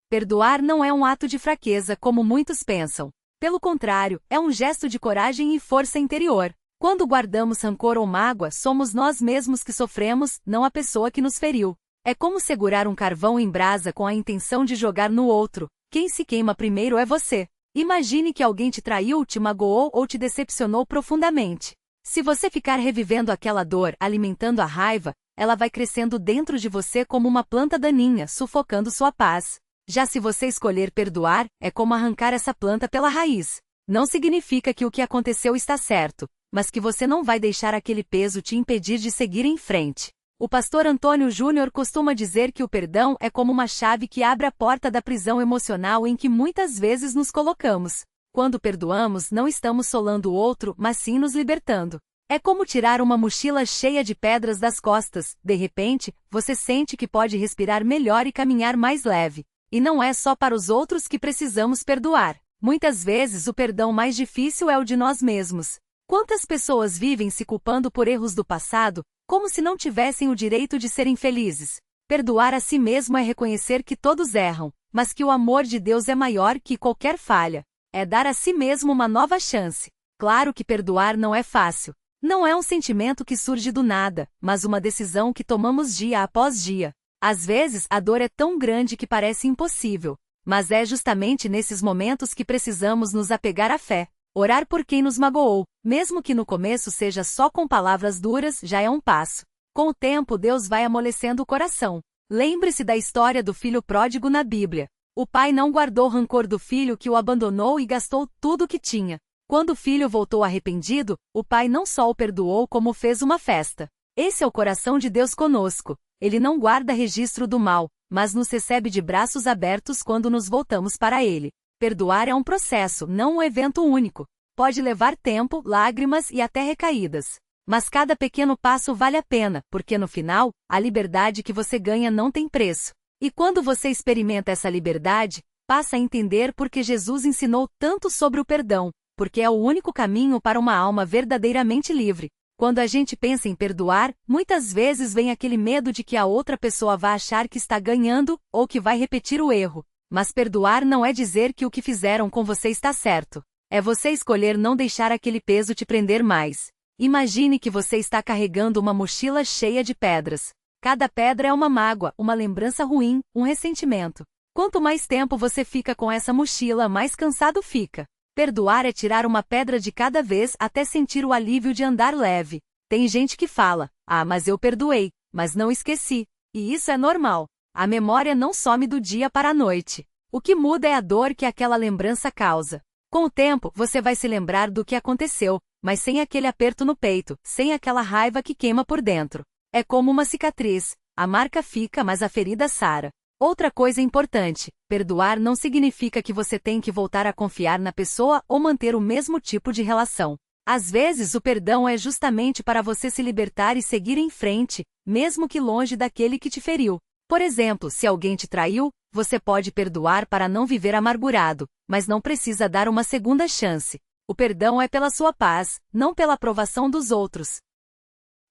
Perdoar não é um ato de fraqueza como muitos pensam. Pelo contrário, é um gesto de coragem e força interior. Quando guardamos rancor ou mágoa, somos nós mesmos que sofremos, não a pessoa que nos feriu. É como segurar um carvão em brasa com a intenção de jogar no outro. Quem se queima primeiro é você. Imagine que alguém te traiu, te magoou ou te decepcionou profundamente. Se você ficar revivendo aquela dor, alimentando a raiva, ela vai crescendo dentro de você como uma planta daninha, sufocando sua paz. Já se você escolher perdoar, é como arrancar essa planta pela raiz. Não significa que o que aconteceu está certo, mas que você não vai deixar aquele peso te impedir de seguir em frente. O pastor Antônio Júnior costuma dizer que o perdão é como uma chave que abre a porta da prisão emocional em que muitas vezes nos colocamos. Quando perdoamos, não estamos solando o outro, mas sim nos libertando. É como tirar uma mochila cheia de pedras das costas. De repente, você sente que pode respirar melhor e caminhar mais leve. E não é só para os outros que precisamos perdoar. Muitas vezes o perdão mais difícil é o de nós mesmos. Quantas pessoas vivem se culpando por erros do passado, como se não tivessem o direito de serem felizes? Perdoar a si mesmo é reconhecer que todos erram, mas que o amor de Deus é maior que qualquer falha. É dar a si mesmo uma nova chance. Claro que perdoar não é fácil. Não é um sentimento que surge do nada, mas uma decisão que tomamos dia após dia. Às vezes, a dor é tão grande que parece impossível. Mas é justamente nesses momentos que precisamos nos apegar à fé. Orar por quem nos magoou, mesmo que no começo seja só com palavras duras, já é um passo. Com o tempo, Deus vai amolecendo o coração. Lembre-se da história do filho pródigo na Bíblia. O pai não guardou rancor do filho que o abandonou e gastou tudo o que tinha. Quando o filho voltou arrependido, o pai não só o perdoou como fez uma festa. Esse é o coração de Deus conosco. Ele não guarda registro do mal, mas nos recebe de braços abertos quando nos voltamos para Ele. Perdoar é um processo, não um evento único. Pode levar tempo, lágrimas e até recaídas. Mas cada pequeno passo vale a pena, porque no final, a liberdade que você ganha não tem preço. E quando você experimenta essa liberdade, passa a entender por que Jesus ensinou tanto sobre o perdão, porque é o único caminho para uma alma verdadeiramente livre. Quando a gente pensa em perdoar, muitas vezes vem aquele medo de que a outra pessoa vá achar que está ganhando, ou que vai repetir o erro. Mas perdoar não é dizer que o que fizeram com você está certo. É você escolher não deixar aquele peso te prender mais. Imagine que você está carregando uma mochila cheia de pedras. Cada pedra é uma mágoa, uma lembrança ruim, um ressentimento. Quanto mais tempo você fica com essa mochila, mais cansado fica. Perdoar é tirar uma pedra de cada vez até sentir o alívio de andar leve. Tem gente que fala, mas eu perdoei, mas não esqueci. E isso é normal. A memória não some do dia para a noite. O que muda é a dor que aquela lembrança causa. Com o tempo, você vai se lembrar do que aconteceu, mas sem aquele aperto no peito, sem aquela raiva que queima por dentro. É como uma cicatriz. A marca fica, mas a ferida sara. Outra coisa importante, perdoar não significa que você tem que voltar a confiar na pessoa ou manter o mesmo tipo de relação. Às vezes o perdão é justamente para você se libertar e seguir em frente, mesmo que longe daquele que te feriu. Por exemplo, se alguém te traiu, você pode perdoar para não viver amargurado, mas não precisa dar uma segunda chance. O perdão é pela sua paz, não pela aprovação dos outros.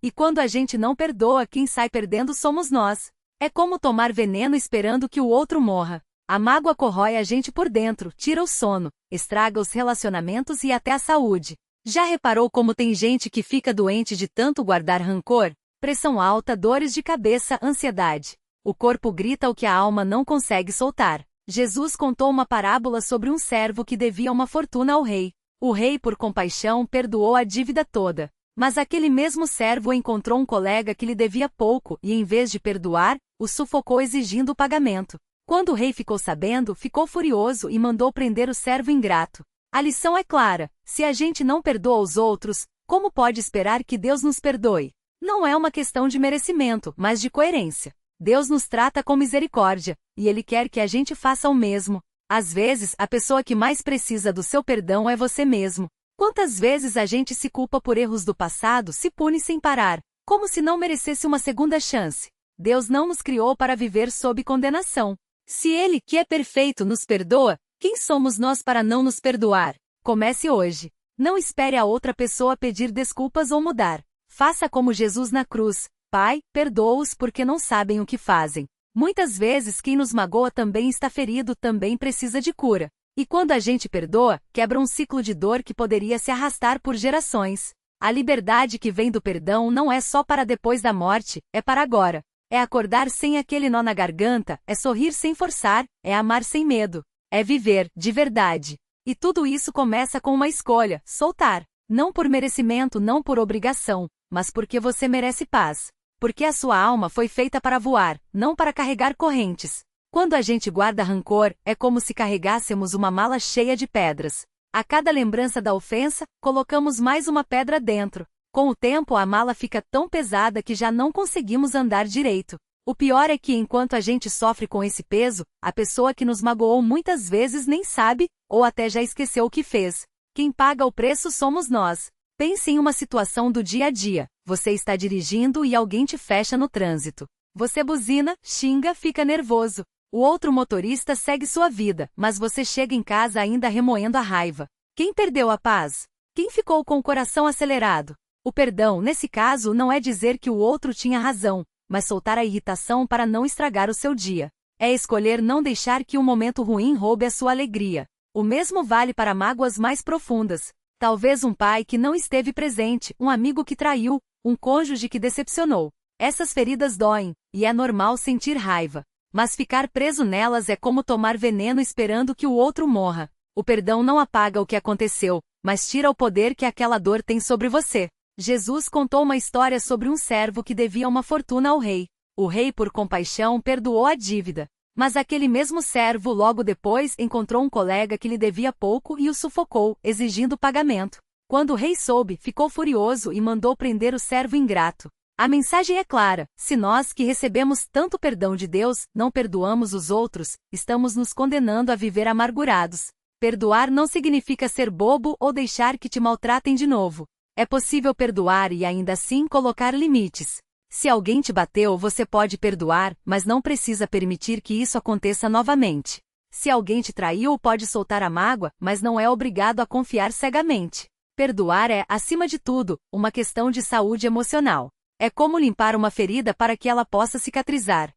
E quando a gente não perdoa, quem sai perdendo somos nós. É como tomar veneno esperando que o outro morra. A mágoa corrói a gente por dentro, tira o sono, estraga os relacionamentos e até a saúde. Já reparou como tem gente que fica doente de tanto guardar rancor? Pressão alta, dores de cabeça, ansiedade. O corpo grita o que a alma não consegue soltar. Jesus contou uma parábola sobre um servo que devia uma fortuna ao rei. O rei, por compaixão, perdoou a dívida toda. Mas aquele mesmo servo encontrou um colega que lhe devia pouco e, em vez de perdoar, o sufocou exigindo o pagamento. Quando o rei ficou sabendo, ficou furioso e mandou prender o servo ingrato. A lição é clara: se a gente não perdoa os outros, como pode esperar que Deus nos perdoe? Não é uma questão de merecimento, mas de coerência. Deus nos trata com misericórdia, e Ele quer que a gente faça o mesmo. Às vezes, a pessoa que mais precisa do seu perdão é você mesmo. Quantas vezes a gente se culpa por erros do passado, se pune sem parar, como se não merecesse uma segunda chance? Deus não nos criou para viver sob condenação. Se Ele, que é perfeito, nos perdoa, quem somos nós para não nos perdoar? Comece hoje. Não espere a outra pessoa pedir desculpas ou mudar. Faça como Jesus na cruz: Pai, perdoa-os porque não sabem o que fazem. Muitas vezes quem nos magoa também está ferido, também precisa de cura. E quando a gente perdoa, quebra um ciclo de dor que poderia se arrastar por gerações. A liberdade que vem do perdão não é só para depois da morte, é para agora. É acordar sem aquele nó na garganta, é sorrir sem forçar, é amar sem medo. É viver, de verdade. E tudo isso começa com uma escolha, soltar. Não por merecimento, não por obrigação, mas porque você merece paz. Porque a sua alma foi feita para voar, não para carregar correntes. Quando a gente guarda rancor, é como se carregássemos uma mala cheia de pedras. A cada lembrança da ofensa, colocamos mais uma pedra dentro. Com o tempo a mala fica tão pesada que já não conseguimos andar direito. O pior é que enquanto a gente sofre com esse peso, a pessoa que nos magoou muitas vezes nem sabe, ou até já esqueceu o que fez. Quem paga o preço somos nós. Pense em uma situação do dia a dia. Você está dirigindo e alguém te fecha no trânsito. Você buzina, xinga, fica nervoso. O outro motorista segue sua vida, mas você chega em casa ainda remoendo a raiva. Quem perdeu a paz? Quem ficou com o coração acelerado? O perdão, nesse caso, não é dizer que o outro tinha razão, mas soltar a irritação para não estragar o seu dia. É escolher não deixar que um momento ruim roube a sua alegria. O mesmo vale para mágoas mais profundas. Talvez um pai que não esteve presente, um amigo que traiu, um cônjuge que decepcionou. Essas feridas doem, e é normal sentir raiva. Mas ficar preso nelas é como tomar veneno esperando que o outro morra. O perdão não apaga o que aconteceu, mas tira o poder que aquela dor tem sobre você. Jesus contou uma história sobre um servo que devia uma fortuna ao rei. O rei, por compaixão, perdoou a dívida. Mas aquele mesmo servo logo depois encontrou um colega que lhe devia pouco e o sufocou, exigindo pagamento. Quando o rei soube, ficou furioso e mandou prender o servo ingrato. A mensagem é clara: se nós que recebemos tanto perdão de Deus, não perdoamos os outros, estamos nos condenando a viver amargurados. Perdoar não significa ser bobo ou deixar que te maltratem de novo. É possível perdoar e ainda assim colocar limites. Se alguém te bateu, você pode perdoar, mas não precisa permitir que isso aconteça novamente. Se alguém te traiu, pode soltar a mágoa, mas não é obrigado a confiar cegamente. Perdoar é, acima de tudo, uma questão de saúde emocional. É como limpar uma ferida para que ela possa cicatrizar.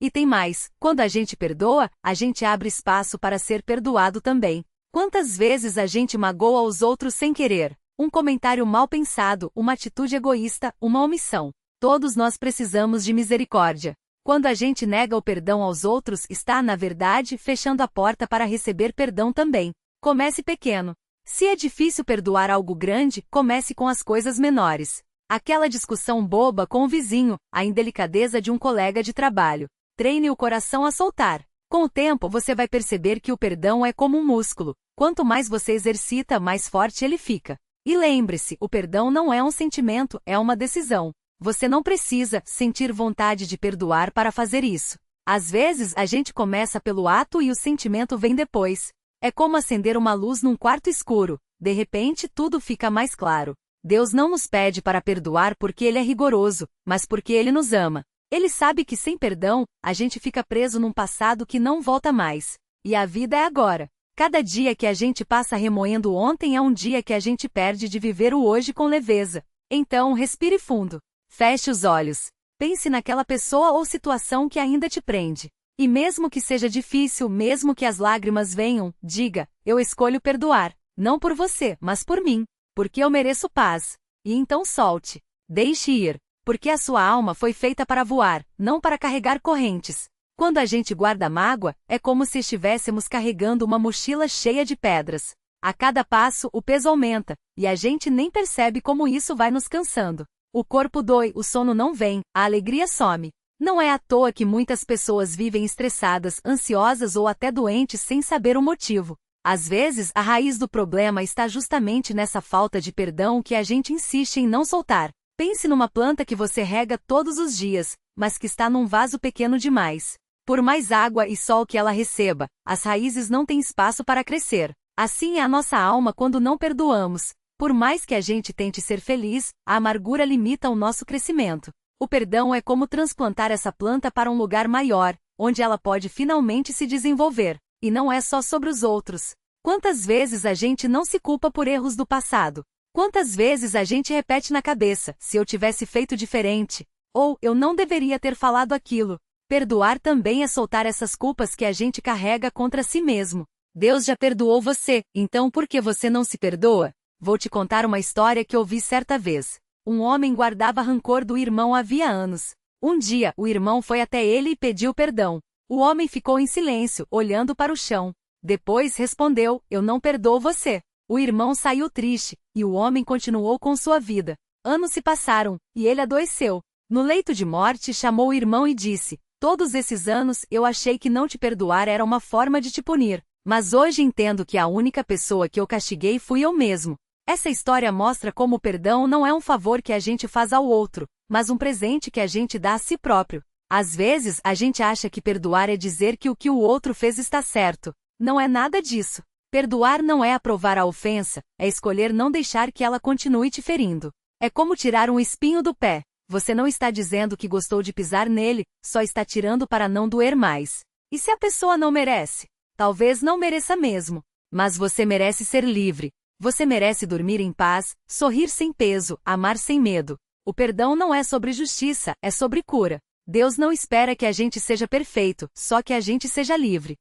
E tem mais: quando a gente perdoa, a gente abre espaço para ser perdoado também. Quantas vezes a gente magoa os outros sem querer? Um comentário mal pensado, uma atitude egoísta, uma omissão. Todos nós precisamos de misericórdia. Quando a gente nega o perdão aos outros, está, na verdade, fechando a porta para receber perdão também. Comece pequeno. Se é difícil perdoar algo grande, comece com as coisas menores. Aquela discussão boba com o vizinho, a indelicadeza de um colega de trabalho. Treine o coração a soltar. Com o tempo você vai perceber que o perdão é como um músculo. Quanto mais você exercita, mais forte ele fica. E lembre-se, o perdão não é um sentimento, é uma decisão. Você não precisa sentir vontade de perdoar para fazer isso. Às vezes a gente começa pelo ato e o sentimento vem depois. É como acender uma luz num quarto escuro. De repente tudo fica mais claro. Deus não nos pede para perdoar porque Ele é rigoroso, mas porque Ele nos ama. Ele sabe que sem perdão, a gente fica preso num passado que não volta mais. E a vida é agora. Cada dia que a gente passa remoendo ontem é um dia que a gente perde de viver o hoje com leveza. Então, respire fundo. Feche os olhos. Pense naquela pessoa ou situação que ainda te prende. E mesmo que seja difícil, mesmo que as lágrimas venham, diga: eu escolho perdoar. Não por você, mas por mim. Porque eu mereço paz. E então solte. Deixe ir. Porque a sua alma foi feita para voar, não para carregar correntes. Quando a gente guarda mágoa, é como se estivéssemos carregando uma mochila cheia de pedras. A cada passo, o peso aumenta, e a gente nem percebe como isso vai nos cansando. O corpo dói, o sono não vem, a alegria some. Não é à toa que muitas pessoas vivem estressadas, ansiosas ou até doentes sem saber o motivo. Às vezes, a raiz do problema está justamente nessa falta de perdão que a gente insiste em não soltar. Pense numa planta que você rega todos os dias, mas que está num vaso pequeno demais. Por mais água e sol que ela receba, as raízes não têm espaço para crescer. Assim é a nossa alma quando não perdoamos. Por mais que a gente tente ser feliz, a amargura limita o nosso crescimento. O perdão é como transplantar essa planta para um lugar maior, onde ela pode finalmente se desenvolver. E não é só sobre os outros. Quantas vezes a gente não se culpa por erros do passado? Quantas vezes a gente repete na cabeça: se eu tivesse feito diferente? Ou, eu não deveria ter falado aquilo. Perdoar também é soltar essas culpas que a gente carrega contra si mesmo. Deus já perdoou você, então por que você não se perdoa? Vou te contar uma história que ouvi certa vez. Um homem guardava rancor do irmão havia anos. Um dia, o irmão foi até ele e pediu perdão. O homem ficou em silêncio, olhando para o chão. Depois respondeu: "Eu não perdoo você." O irmão saiu triste, e o homem continuou com sua vida. Anos se passaram, e ele adoeceu. No leito de morte, chamou o irmão e disse: "Todos esses anos eu achei que não te perdoar era uma forma de te punir. Mas hoje entendo que a única pessoa que eu castiguei fui eu mesmo." Essa história mostra como o perdão não é um favor que a gente faz ao outro, mas um presente que a gente dá a si próprio. Às vezes, a gente acha que perdoar é dizer que o outro fez está certo. Não é nada disso. Perdoar não é aprovar a ofensa, é escolher não deixar que ela continue te ferindo. É como tirar um espinho do pé. Você não está dizendo que gostou de pisar nele, só está tirando para não doer mais. E se a pessoa não merece? Talvez não mereça mesmo. Mas você merece ser livre. Você merece dormir em paz, sorrir sem peso, amar sem medo. O perdão não é sobre justiça, é sobre cura. Deus não espera que a gente seja perfeito, só que a gente seja livre.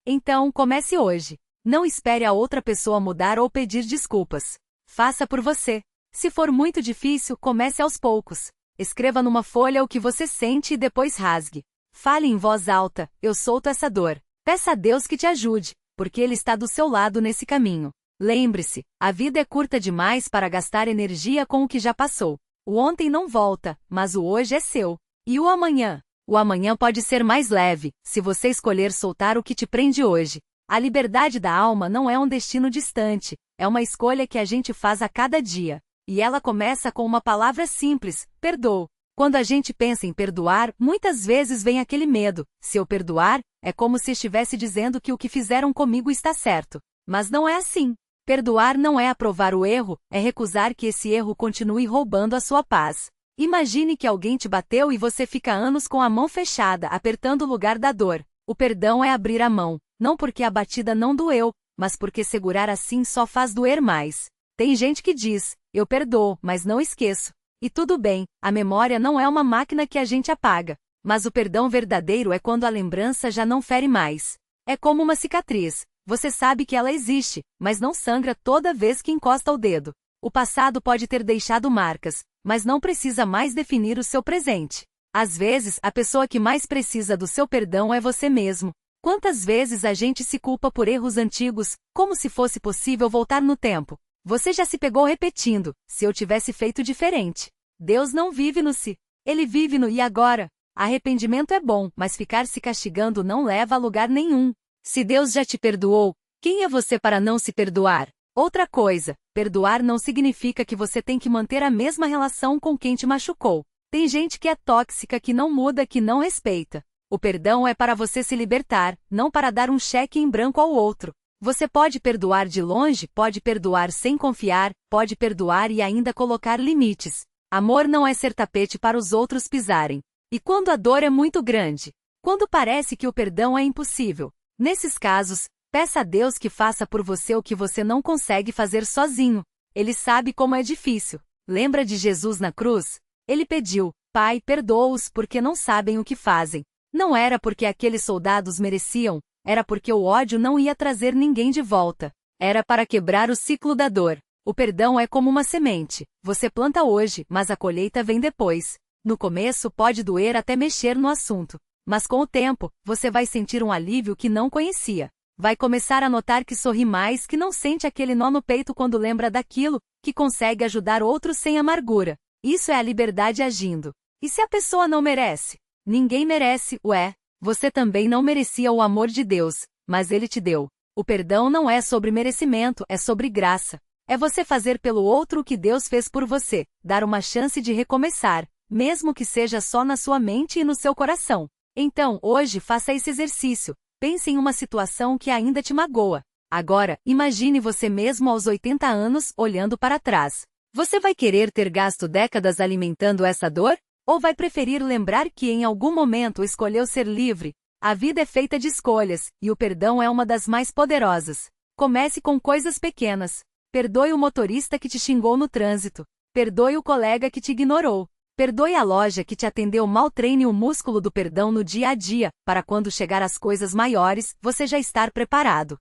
Então, comece hoje. Não espere a outra pessoa mudar ou pedir desculpas. Faça por você. Se for muito difícil, comece aos poucos. Escreva numa folha o que você sente e depois rasgue. Fale em voz alta: "Eu solto essa dor." Peça a Deus que te ajude, porque Ele está do seu lado nesse caminho. Lembre-se, a vida é curta demais para gastar energia com o que já passou. O ontem não volta, mas o hoje é seu. E o amanhã? O amanhã pode ser mais leve, se você escolher soltar o que te prende hoje. A liberdade da alma não é um destino distante, é uma escolha que a gente faz a cada dia. E ela começa com uma palavra simples: perdoo. Quando a gente pensa em perdoar, muitas vezes vem aquele medo: se eu perdoar, é como se estivesse dizendo que o que fizeram comigo está certo. Mas não é assim. Perdoar não é aprovar o erro, é recusar que esse erro continue roubando a sua paz. Imagine que alguém te bateu e você fica anos com a mão fechada, apertando o lugar da dor. O perdão é abrir a mão, não porque a batida não doeu, mas porque segurar assim só faz doer mais. Tem gente que diz: "Eu perdoo, mas não esqueço." E tudo bem, a memória não é uma máquina que a gente apaga. Mas o perdão verdadeiro é quando a lembrança já não fere mais. É como uma cicatriz. Você sabe que ela existe, mas não sangra toda vez que encosta o dedo. O passado pode ter deixado marcas, mas não precisa mais definir o seu presente. Às vezes, a pessoa que mais precisa do seu perdão é você mesmo. Quantas vezes a gente se culpa por erros antigos, como se fosse possível voltar no tempo? Você já se pegou repetindo: "Se eu tivesse feito diferente." Deus não vive no se. Ele vive no e agora. Arrependimento é bom, mas ficar se castigando não leva a lugar nenhum. Se Deus já te perdoou, quem é você para não se perdoar? Outra coisa, perdoar não significa que você tem que manter a mesma relação com quem te machucou. Tem gente que é tóxica, que não muda, que não respeita. O perdão é para você se libertar, não para dar um cheque em branco ao outro. Você pode perdoar de longe, pode perdoar sem confiar, pode perdoar e ainda colocar limites. Amor não é ser tapete para os outros pisarem. E quando a dor é muito grande? Quando parece que o perdão é impossível? Nesses casos, peça a Deus que faça por você o que você não consegue fazer sozinho. Ele sabe como é difícil. Lembra de Jesus na cruz? Ele pediu: "Pai, perdoa-os porque não sabem o que fazem." Não era porque aqueles soldados mereciam, era porque o ódio não ia trazer ninguém de volta. Era para quebrar o ciclo da dor. O perdão é como uma semente. Você planta hoje, mas a colheita vem depois. No começo pode doer até mexer no assunto. Mas com o tempo, você vai sentir um alívio que não conhecia. Vai começar a notar que sorri mais, que não sente aquele nó no peito quando lembra daquilo, que consegue ajudar outros sem amargura. Isso é a liberdade agindo. E se a pessoa não merece? Ninguém merece, ué. Você também não merecia o amor de Deus, mas Ele te deu. O perdão não é sobre merecimento, é sobre graça. É você fazer pelo outro o que Deus fez por você, dar uma chance de recomeçar, mesmo que seja só na sua mente e no seu coração. Então, hoje faça esse exercício. Pense em uma situação que ainda te magoa. Agora, imagine você mesmo aos 80 anos, olhando para trás. Você vai querer ter gasto décadas alimentando essa dor? Ou vai preferir lembrar que em algum momento escolheu ser livre? A vida é feita de escolhas, e o perdão é uma das mais poderosas. Comece com coisas pequenas. Perdoe o motorista que te xingou no trânsito. Perdoe o colega que te ignorou. Perdoe a loja que te atendeu mal, treine o músculo do perdão no dia a dia, para quando chegar às coisas maiores, você já estar preparado.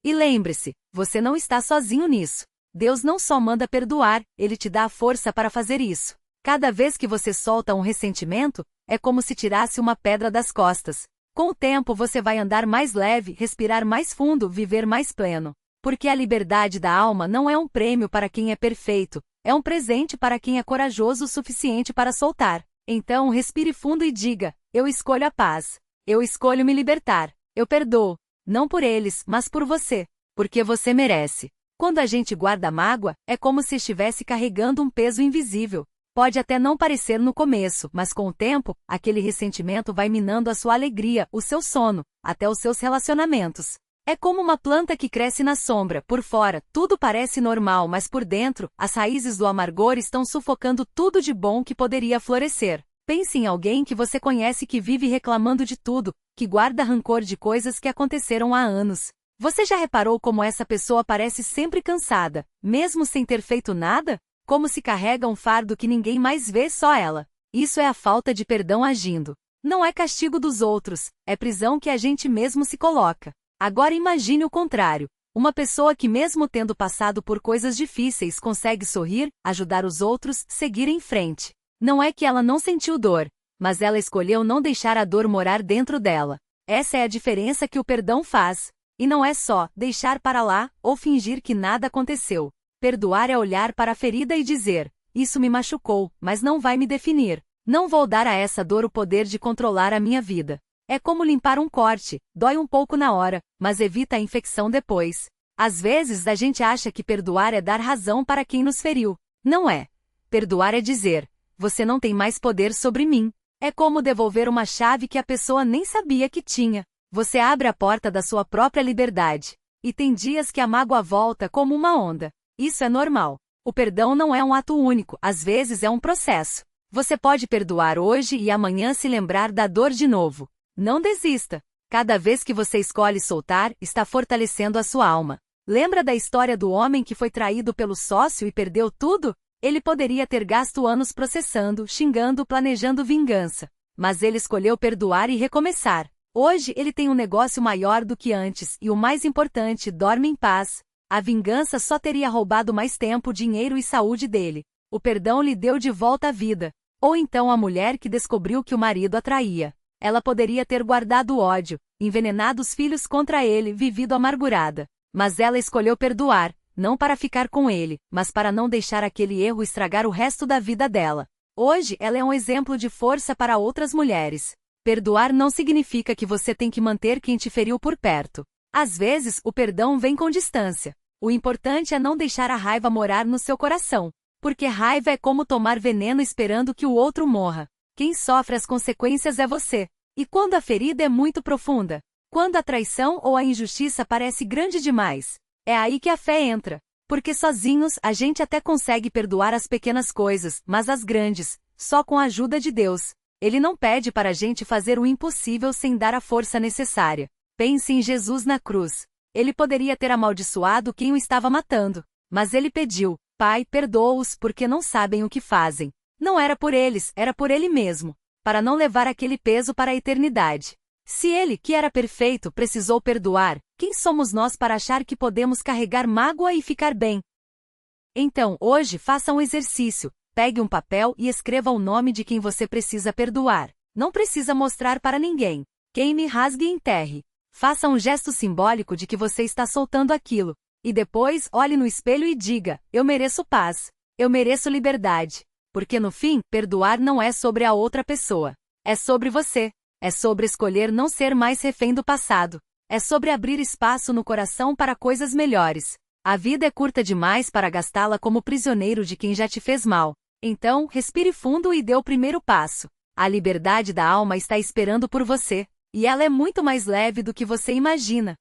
E lembre-se, você não está sozinho nisso. Deus não só manda perdoar, Ele te dá a força para fazer isso. Cada vez que você solta um ressentimento, é como se tirasse uma pedra das costas. Com o tempo você vai andar mais leve, respirar mais fundo, viver mais pleno. Porque a liberdade da alma não é um prêmio para quem é perfeito, é um presente para quem é corajoso o suficiente para soltar. Então respire fundo e diga: eu escolho a paz. Eu escolho me libertar. Eu perdoo. Não por eles, mas por você. Porque você merece. Quando a gente guarda mágoa, é como se estivesse carregando um peso invisível. Pode até não parecer no começo, mas com o tempo, aquele ressentimento vai minando a sua alegria, o seu sono, até os seus relacionamentos. É como uma planta que cresce na sombra, por fora, tudo parece normal, mas por dentro, as raízes do amargor estão sufocando tudo de bom que poderia florescer. Pense em alguém que você conhece que vive reclamando de tudo, que guarda rancor de coisas que aconteceram há anos. Você já reparou como essa pessoa parece sempre cansada, mesmo sem ter feito nada? Como se carrega um fardo que ninguém mais vê, só ela. Isso é a falta de perdão agindo. Não é castigo dos outros, é prisão que a gente mesmo se coloca. Agora imagine o contrário. Uma pessoa que mesmo tendo passado por coisas difíceis consegue sorrir, ajudar os outros, seguir em frente. Não é que ela não sentiu dor, mas ela escolheu não deixar a dor morar dentro dela. Essa é a diferença que o perdão faz. E não é só deixar para lá ou fingir que nada aconteceu. Perdoar é olhar para a ferida e dizer: isso me machucou, mas não vai me definir. Não vou dar a essa dor o poder de controlar a minha vida. É como limpar um corte, dói um pouco na hora, mas evita a infecção depois. Às vezes a gente acha que perdoar é dar razão para quem nos feriu. Não é. Perdoar é dizer: você não tem mais poder sobre mim. É como devolver uma chave que a pessoa nem sabia que tinha. Você abre a porta da sua própria liberdade. E tem dias que a mágoa volta como uma onda. Isso é normal. O perdão não é um ato único, às vezes é um processo. Você pode perdoar hoje e amanhã se lembrar da dor de novo. Não desista. Cada vez que você escolhe soltar, está fortalecendo a sua alma. Lembra da história do homem que foi traído pelo sócio e perdeu tudo? Ele poderia ter gasto anos processando, xingando, planejando vingança. Mas ele escolheu perdoar e recomeçar. Hoje ele tem um negócio maior do que antes e, o mais importante, dorme em paz. A vingança só teria roubado mais tempo, dinheiro e saúde dele. O perdão lhe deu de volta a vida. Ou então a mulher que descobriu que o marido a traía. Ela poderia ter guardado ódio, envenenado os filhos contra ele, vivido amargurada. Mas ela escolheu perdoar, não para ficar com ele, mas para não deixar aquele erro estragar o resto da vida dela. Hoje ela é um exemplo de força para outras mulheres. Perdoar não significa que você tem que manter quem te feriu por perto. Às vezes, o perdão vem com distância. O importante é não deixar a raiva morar no seu coração. Porque raiva é como tomar veneno esperando que o outro morra. Quem sofre as consequências é você. E quando a ferida é muito profunda? Quando a traição ou a injustiça parece grande demais? É aí que a fé entra. Porque sozinhos a gente até consegue perdoar as pequenas coisas, mas as grandes, só com a ajuda de Deus. Ele não pede para a gente fazer o impossível sem dar a força necessária. Pense em Jesus na cruz. Ele poderia ter amaldiçoado quem o estava matando. Mas ele pediu: Pai, perdoa-os porque não sabem o que fazem. Não era por eles, era por ele mesmo. Para não levar aquele peso para a eternidade. Se ele, que era perfeito, precisou perdoar, quem somos nós para achar que podemos carregar mágoa e ficar bem? Então, hoje, faça um exercício. Pegue um papel e escreva o nome de quem você precisa perdoar. Não precisa mostrar para ninguém. Queime, rasgue e enterre. Faça um gesto simbólico de que você está soltando aquilo. E depois, olhe no espelho e diga: eu mereço paz. Eu mereço liberdade. Porque no fim, perdoar não é sobre a outra pessoa. É sobre você. É sobre escolher não ser mais refém do passado. É sobre abrir espaço no coração para coisas melhores. A vida é curta demais para gastá-la como prisioneiro de quem já te fez mal. Então, respire fundo e dê o primeiro passo. A liberdade da alma está esperando por você. E ela é muito mais leve do que você imagina.